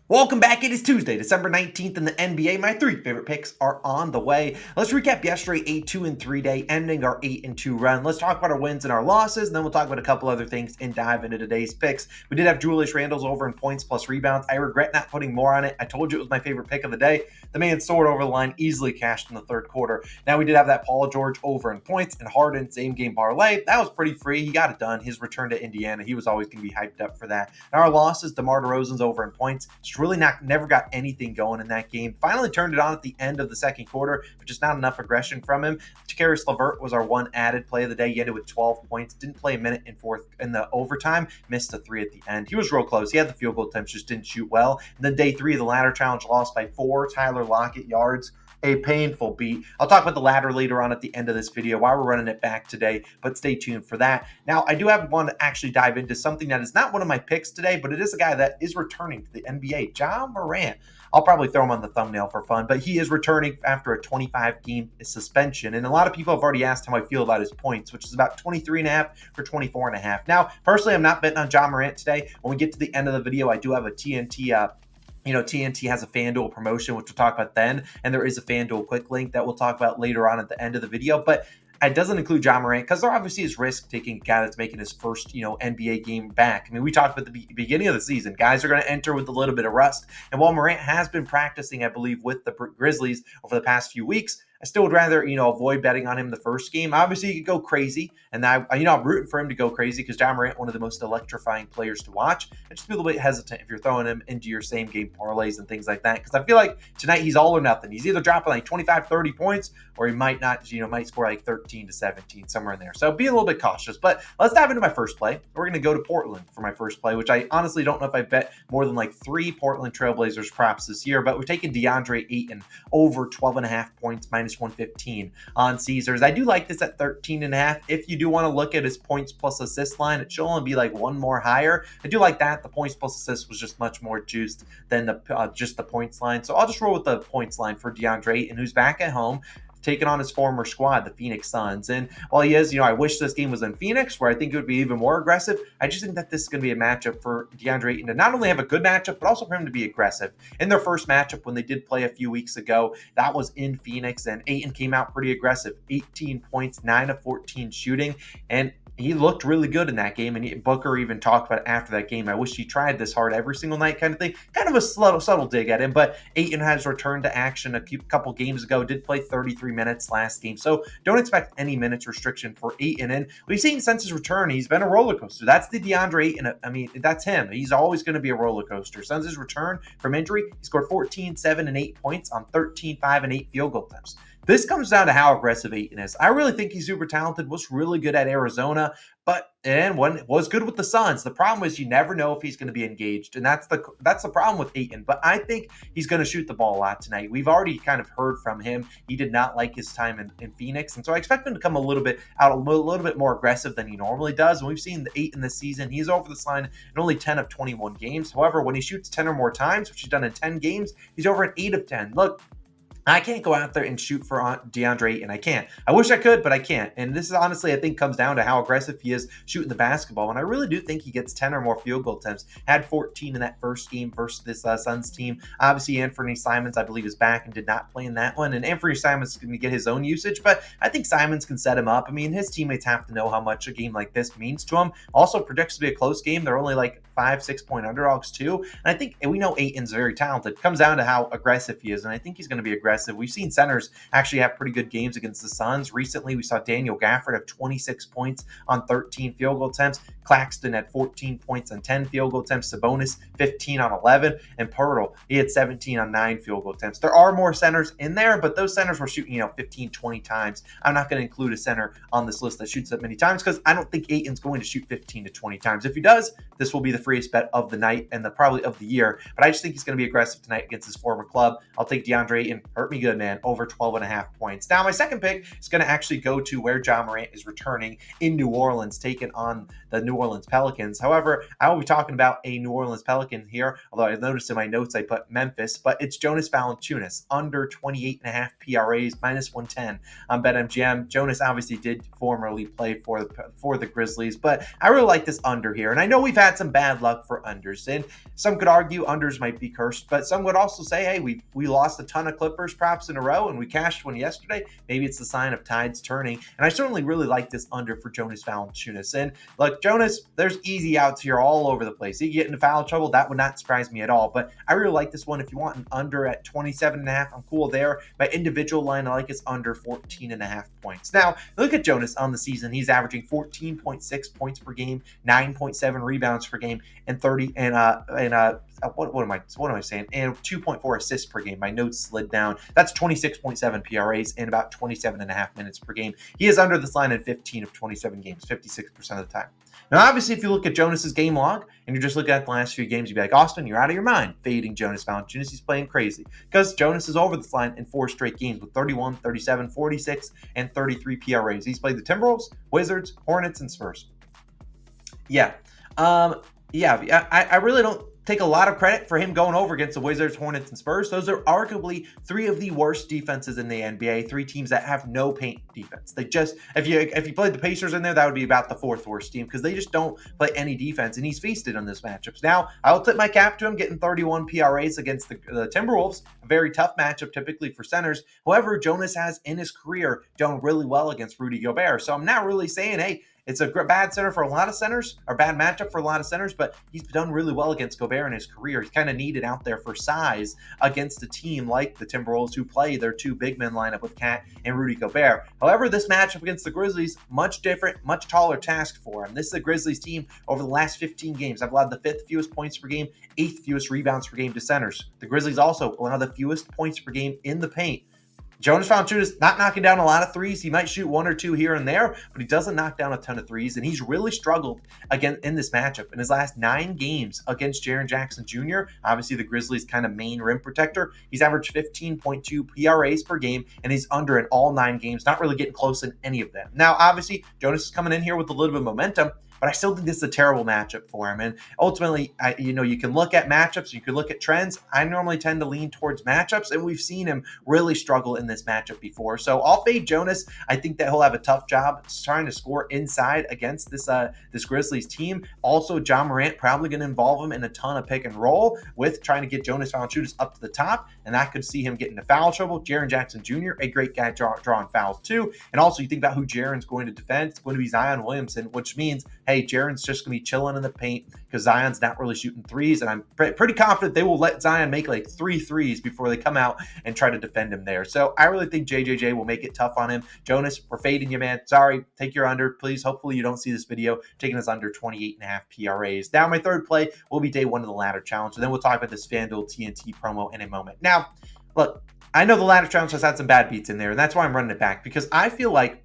Welcome back. It is Tuesday, December 19th in the NBA. My three favorite picks are on the way. Let's recap yesterday, a 2-3 day, ending our 8-2 run. Let's talk about our wins and our losses, and then we'll talk about a couple other things and dive into today's picks. We did have Julius Randle's over in points plus rebounds. I regret not putting more on it. I told you it was my favorite pick of the day. The man soared over the line, easily cashed in the third quarter. Now we did have that Paul George over in points and Harden same game parlay. That was pretty free. He got it done. His return to Indiana, he was always going to be hyped up for that. And our losses, DeMar DeRozan's over in points. It's really never got anything going in that game. Finally turned it on at the end of the second quarter, but just not enough aggression from him. Caris LeVert was our one added play of the day. He ended with 12 points. Didn't play a minute in the overtime. Missed a three at the end. He was real close. He had the field goal attempts, just didn't shoot well. And then day three of the ladder challenge, lost by 4 Tyler Lockett yards. A painful beat. I'll talk about the ladder later on at the end of this video while we're running it back today, but stay tuned for that. Now, I do have one to actually dive into something that is not one of my picks today, but it is a guy that is returning to the NBA, Ja Morant. I'll probably throw him on the thumbnail for fun, but he is returning after a 25-game suspension. And a lot of people have already asked how I feel about his points, which is about 23.5 for 24.5. Now, personally, I'm not betting on Ja Morant today. When we get to the end of the video, I do have a TNT TNT has a FanDuel promotion, which we'll talk about then, and there is a FanDuel quick link that we'll talk about later on at the end of the video, but it doesn't include Ja Morant because there obviously is risk-taking guy that's making his first, NBA game back. I mean, we talked about the beginning of the season. Guys are going to enter with a little bit of rust, and while Morant has been practicing, I believe, with the Grizzlies over the past few weeks, I still would rather, avoid betting on him the first game. Obviously, he could go crazy, and I'm rooting for him to go crazy because Ja Morant, one of the most electrifying players to watch. I just feel a little bit hesitant if you're throwing him into your same game parlays and things like that because I feel like tonight he's all or nothing. He's either dropping like 25, 30 points, or he might not, might score like 13 to 17, somewhere in there. So be a little bit cautious. But let's dive into my first play. We're going to go to Portland for my first play, which I honestly don't know if I bet more than like 3 Portland Trailblazers props this year, but we're taking DeAndre Ayton over 12.5 points, minus 115 on Caesars. I do like this at 13.5. If you do want to look at his points plus assist line, it should only be like one more higher. I do like that. The points plus assist was just much more juiced than just the points line. So I'll just roll with the points line for DeAndre Ayton, who's back at home, taking on his former squad, the Phoenix Suns. And while he is, I wish this game was in Phoenix, where I think it would be even more aggressive. I just think that this is going to be a matchup for DeAndre Ayton to not only have a good matchup, but also for him to be aggressive. In their first matchup, when they did play a few weeks ago, that was in Phoenix, and Ayton came out pretty aggressive, 18 points, 9 of 14 shooting, and he looked really good in that game, and Booker even talked about it after that game. I wish he tried this hard every single night kind of thing. Kind of a subtle dig at him, but Ayton has returned to action a couple games ago, did play 33 minutes last game, so don't expect any minutes restriction for Ayton. And we've seen since his return, he's been a roller coaster. That's the DeAndre Ayton. I mean, that's him. He's always going to be a roller coaster. Since his return from injury, he scored 14, 7, and 8 points on 13, 5, and 8 field goal attempts. This comes down to how aggressive Ayton is. I really think he's super talented, was really good at Arizona, and was good with the Suns. The problem is you never know if he's going to be engaged, and that's the problem with Ayton. But I think he's going to shoot the ball a lot tonight. We've already kind of heard from him. He did not like his time in Phoenix, and so I expect him to come a little bit more aggressive than he normally does. And we've seen the Ayton this season. He's over this line in only 10 of 21 games. However, when he shoots 10 or more times, which he's done in 10 games, he's over an 8 of 10. Look, I can't go out there and shoot for DeAndre Ayton. I can't. I wish I could, but I can't. And this is honestly, I think, comes down to how aggressive he is shooting the basketball. And I really do think he gets 10 or more field goal attempts. Had 14 in that first game versus this Suns team. Obviously, Anthony Simons, I believe, is back and did not play in that one. And Anthony Simons is going to get his own usage, but I think Simons can set him up. I mean, his teammates have to know how much a game like this means to him. Also predicts to be a close game. They're only like 5-6 point underdogs too. And I think we know Ayton's very talented. It comes down to how aggressive he is. And I think he's going to be aggressive. We've seen centers actually have pretty good games against the Suns. Recently, we saw Daniel Gafford have 26 points on 13 field goal attempts. Claxton had 14 points on 10 field goal attempts. Sabonis, 15 on 11. And Pirtle, he had 17 on 9 field goal attempts. There are more centers in there, but those centers were shooting, 15, 20 times. I'm not going to include a center on this list that shoots that many times because I don't think Ayton's going to shoot 15 to 20 times. If he does, this will be the freest bet of the night and probably of the year. But I just think he's going to be aggressive tonight against his former club. I'll take DeAndre Ayton. Hurt me good, man. Over 12.5 points. Now, my second pick is going to actually go to where Ja Morant is returning in New Orleans, taking on the New Orleans Pelicans. However, I will be talking about a New Orleans Pelican here, although I noticed in my notes I put Memphis, but it's Jonas Valanciunas, under 28.5 PRAs, minus 110 on BetMGM. Jonas obviously did formerly play for the Grizzlies, but I really like this under here. And I know we've had some bad bad luck for unders. And some could argue unders might be cursed, but some would also say, hey, we lost a ton of Clippers props in a row and we cashed one yesterday. Maybe it's the sign of tides turning. And I certainly really like this under for Jonas Valanciunas. And look, Jonas, there's easy outs here all over the place. He get into foul trouble, that would not surprise me at all. But I really like this one. If you want an under at 27.5, I'm cool there. My individual line, I like is under 14.5 points. Now, look at Jonas on the season. He's averaging 14.6 points per game, 9.7 rebounds per game, and 30 what am I saying? And 2.4 assists per game. My notes slid down. That's 26.7 PRAs in about 27.5 minutes per game. He is under this line in 15 of 27 games, 56% of the time. Now, obviously, if you look at Jonas's game log and you're just looking at the last few games, you'd be like, Austin, you're out of your mind fading Jonas Valanciunas. He's playing crazy because Jonas is over this line in 4 straight games with 31, 37, 46, and 33 PRAs. He's played the Timberwolves, Wizards, Hornets, and Spurs. I really don't take a lot of credit for him going over against the Wizards, Hornets, and Spurs. Those are arguably 3 of the worst defenses in the NBA, 3 teams that have no paint defense. They just, if you played the Pacers in there, that would be about the 4th worst team because they just don't play any defense, and he's feasted on this matchups. Now, I will tip my cap to him getting 31 PRAs against the Timberwolves, a very tough matchup typically for centers. However, Jonas has in his career done really well against Rudy Gobert, so I'm not really saying, hey, it's a bad center for a lot of centers, or bad matchup for a lot of centers, but he's done really well against Gobert in his career. He's kind of needed out there for size against a team like the Timberwolves who play their 2 big men lineup with Cat and Rudy Gobert. However, this matchup against the Grizzlies, much different, much taller task for him. This is the Grizzlies team over the last 15 games. I've allowed the 5th fewest points per game, 8th fewest rebounds per game to centers. The Grizzlies also allow the fewest points per game in the paint. Jonas Valanciunas not knocking down a lot of threes. He might shoot 1 or 2 here and there, but he doesn't knock down a ton of threes, and he's really struggled again in this matchup. In his last 9 games against Jaren Jackson Jr., obviously the Grizzlies' kind of main rim protector, he's averaged 15.2 PRAs per game, and he's under in all 9 games, not really getting close in any of them. Now, obviously, Jonas is coming in here with a little bit of momentum, but I still think this is a terrible matchup for him. And ultimately, you can look at matchups, you can look at trends. I normally tend to lean towards matchups, and we've seen him really struggle in this matchup before. So I'll fade Jonas. I think that he'll have a tough job trying to score inside against this Grizzlies team. Also, John Morant probably going to involve him in a ton of pick and roll with trying to get Jonas Valanciunas up to the top, and that could see him get into foul trouble. Jaren Jackson Jr., a great guy drawing fouls too. And also, you think about who Jaren's going to defend. It's going to be Zion Williamson, which means, hey, Jaren's just going to be chilling in the paint because Zion's not really shooting threes, and I'm pretty confident they will let Zion make like 3 threes before they come out and try to defend him there. So I really think JJJ will make it tough on him. Jonas, we're fading you, man. Sorry, take your under, please. Hopefully you don't see this video. Taking us under 28.5 PRAs. Now my third play will be day 1 of the ladder challenge, and then we'll talk about this FanDuel TNT promo in a moment. Now, look, I know the ladder challenge has had some bad beats in there, and that's why I'm running it back, because I feel like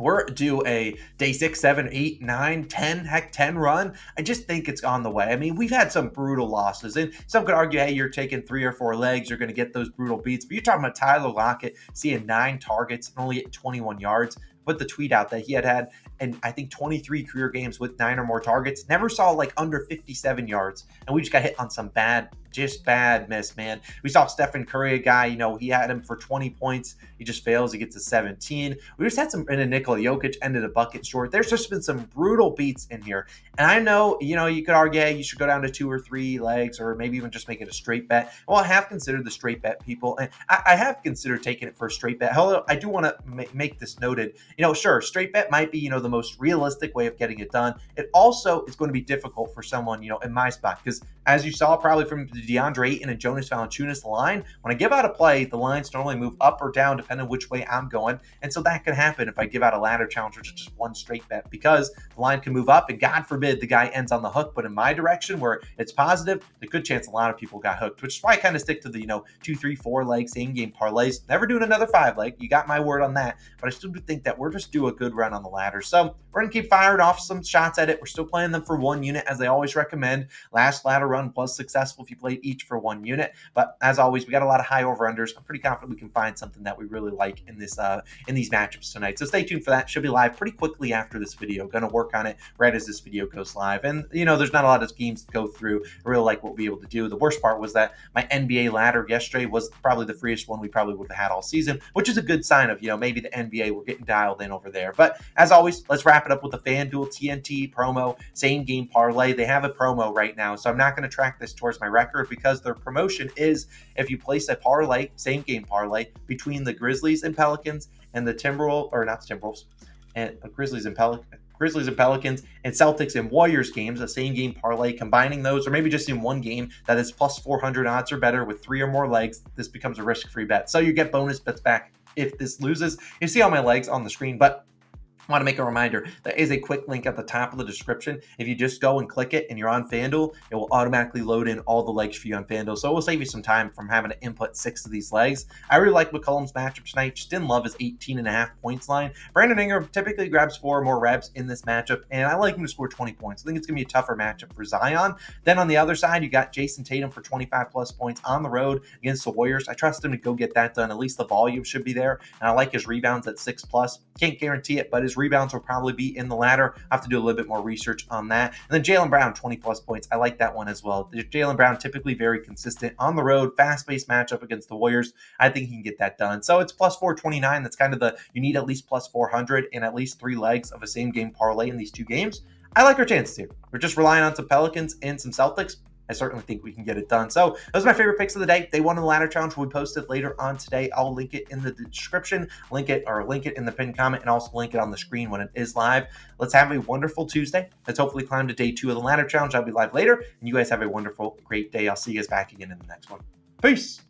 we're due a day 6, 7, 8, 9, 10 run. I just think it's on the way. I mean, we've had some brutal losses, and some could argue, hey, you're taking 3 or 4 legs, you're going to get those brutal beats. But you're talking about Tyler Lockett seeing 9 targets and only getting 21 yards. Put the tweet out that he had and I think 23 career games with 9 or more targets. Never saw like under 57 yards, and we just got hit on some bad miss, man. We saw Stephen Curry, a guy, he had him for 20 points. He just fails. He gets a 17. We just had some, and then Nikola Jokic ended a bucket short. There's just been some brutal beats in here. And I know, you could argue, hey, you should go down to 2 or 3 legs, or maybe even just make it a straight bet. Well, I have considered the straight bet, people, and I have considered taking it for a straight bet. However, I do want to make this noted. Sure, straight bet might be, the most realistic way of getting it done. It also is going to be difficult for someone, in my spot, because as you saw probably from the DeAndre Ayton and Jonas Valanciunas line, when I give out a play, the lines normally move up or down depending on which way I'm going. And so that can happen if I give out a ladder challenge, which is just one straight bet, because the line can move up and God forbid the guy ends on the hook. But in my direction where it's positive, the good chance a lot of people got hooked, which is why I kind of stick to the, 2, 3, 4 leg same game parlays. Never doing another 5 leg. You got my word on that. But I still do think that we're just due a good run on the ladder. So we're going to keep firing off some shots at it. We're still playing them for 1 unit as they always recommend. Last ladder run run was successful if you played each for 1 unit. But as always, we got a lot of high over-unders. I'm pretty confident we can find something that we really like in these matchups tonight. So stay tuned for that. Should be live pretty quickly after this video. Going to work on it right as this video goes live. And, there's not a lot of schemes to go through. I really like what we'll be able to do. The worst part was that my NBA ladder yesterday was probably the freest one we probably would have had all season, which is a good sign of, maybe the NBA we're getting dialed in over there. But as always, let's wrap it up with the FanDuel TNT promo, same game parlay. They have a promo right now, so I'm not going to track this towards my record because their promotion is if you place a parlay, same game parlay, between the Grizzlies and Pelicans and the Timberwolves, and Grizzlies and Pelicans and Celtics and Warriors games, a same game parlay, combining those, or maybe just in one game that is plus 400 odds or better with 3 or more legs, this becomes a risk-free bet. So you get bonus bets back if this loses. You see all my legs on the screen, but I want to make a reminder, there is a quick link at the top of the description. If you just go and click it and you're on FanDuel, it will automatically load in all the legs for you on FanDuel. So it will save you some time from having to input 6 of these legs. I really like McCollum's matchup tonight. Just didn't love his 18.5 points line. Brandon Ingram typically grabs 4 or more reps in this matchup, and I like him to score 20 points. I think it's going to be a tougher matchup for Zion. Then on the other side, you got Jason Tatum for 25 plus points on the road against the Warriors. I trust him to go get that done. At least the volume should be there. And I like his rebounds at 6 plus. Can't guarantee it, but his rebounds will probably be in the ladder. I have to do a little bit more research on that. And then Jaylen Brown, 20 plus points. I like that one as well. Jaylen Brown typically very consistent on the road, fast-paced matchup against the Warriors. I think he can get that done. So it's plus 429. That's kind of you need at least plus 400 and at least 3 legs of a same game parlay in these 2 games. I like our chances here. We're just relying on some Pelicans and some Celtics. I certainly think we can get it done. So those are my favorite picks of the day. They won in the ladder challenge. We posted later on today. I'll link it in the description, link it in the pinned comment, and also link it on the screen when it is live. Let's have a wonderful Tuesday. Let's hopefully climb to day 2 of the ladder challenge. I'll be live later, and you guys have a wonderful, great day. I'll see you guys back again in the next one. Peace.